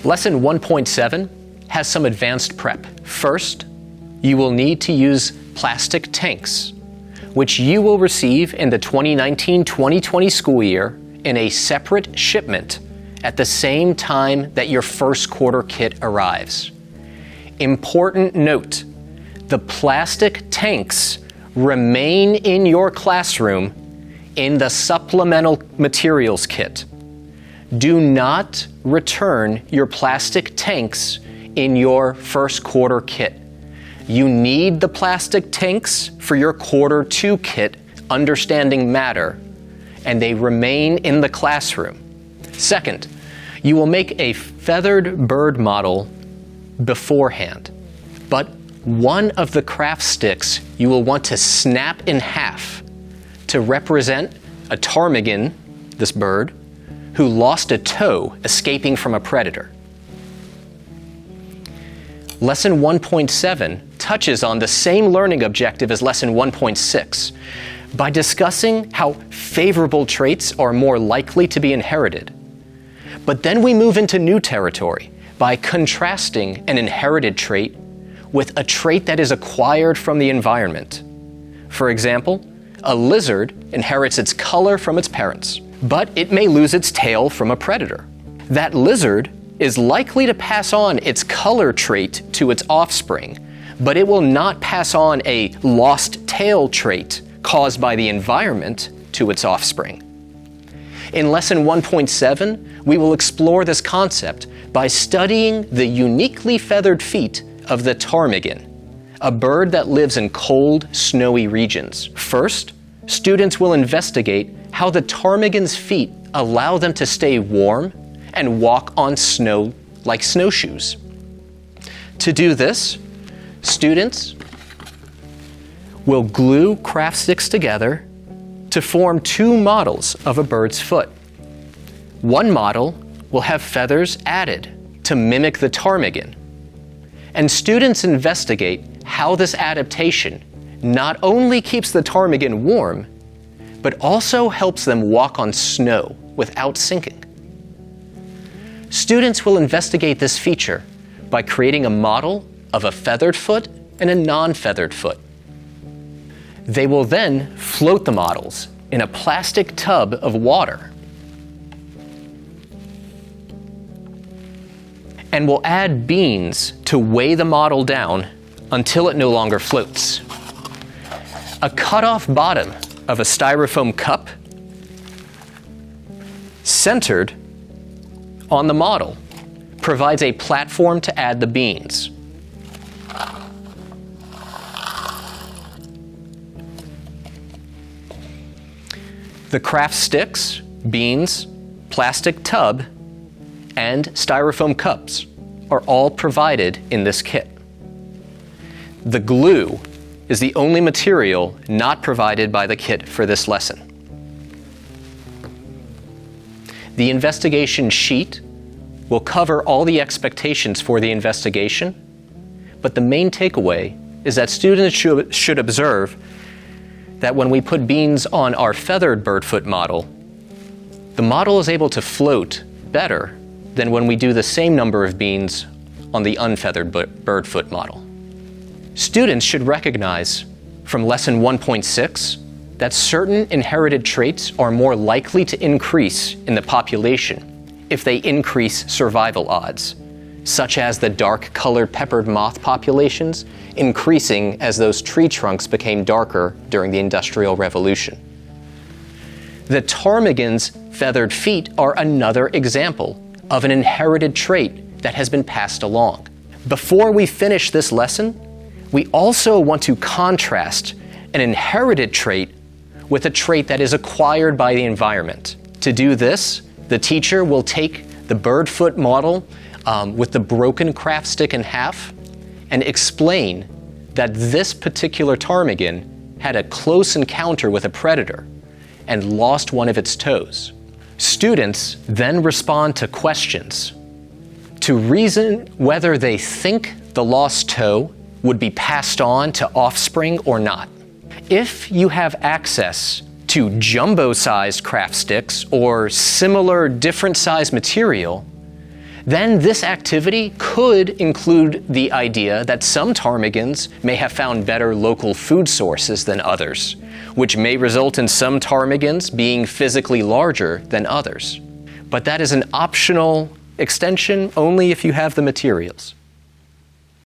Lesson 1.7 has some advanced prep. First, you will need to use plastic tanks, which you will receive in the 2019-2020 school year in a separate shipment at the same time that your first quarter kit arrives. Important note, the plastic tanks remain in your classroom in the supplemental materials kit. Do not return your plastic tanks in your first quarter kit. You need the plastic tanks for your quarter 2 kit, Understanding Matter, and they remain in the classroom. Second, you will make a feathered bird model beforehand, but one of the craft sticks you will want to snap in half to represent a ptarmigan, this bird, who lost a toe escaping from a predator. Lesson 1.7 touches on the same learning objective as Lesson 1.6 by discussing how favorable traits are more likely to be inherited. But then we move into new territory by contrasting an inherited trait with a trait that is acquired from the environment. For example, a lizard inherits its color from its parents, but it may lose its tail from a predator. That lizard is likely to pass on its color trait to its offspring, but it will not pass on a lost tail trait caused by the environment to its offspring. In Lesson 1.7, we will explore this concept by studying the uniquely feathered feet of the ptarmigan, a bird that lives in cold, snowy regions. First, students will investigate how the ptarmigan's feet allow them to stay warm and walk on snow like snowshoes. To do this, students will glue craft sticks together to form 2 models of a bird's foot. One model will have feathers added to mimic the ptarmigan, and students investigate how this adaptation not only keeps the ptarmigan warm, but also helps them walk on snow without sinking. Students will investigate this feature by creating a model of a feathered foot and a non-feathered foot. They will then float the models in a plastic tub of water and will add beans to weigh the model down until it no longer floats. A cut-off bottom of a styrofoam cup centered on the model provides a platform to add the beans. The craft sticks, beans, plastic tub, and styrofoam cups are all provided in this kit. The glue is the only material not provided by the kit for this lesson. The investigation sheet will cover all the expectations for the investigation, but the main takeaway is that students should observe that when we put beans on our feathered birdfoot model, the model is able to float better than when we do the same number of beans on the unfeathered birdfoot model. Students should recognize from Lesson 1.6 that certain inherited traits are more likely to increase in the population if they increase survival odds, such as the dark-colored peppered moth populations increasing as those tree trunks became darker during the Industrial Revolution. The ptarmigan's feathered feet are another example of an inherited trait that has been passed along. Before we finish this lesson, we also want to contrast an inherited trait with a trait that is acquired by the environment. To do this, the teacher will take the birdfoot model with the broken craft stick in half and explain that this particular ptarmigan had a close encounter with a predator and lost one of its toes. Students then respond to questions to reason whether they think the lost toe would be passed on to offspring or not. If you have access to jumbo-sized craft sticks or similar different size material, then this activity could include the idea that some ptarmigans may have found better local food sources than others, which may result in some ptarmigans being physically larger than others. But that is an optional extension only if you have the materials.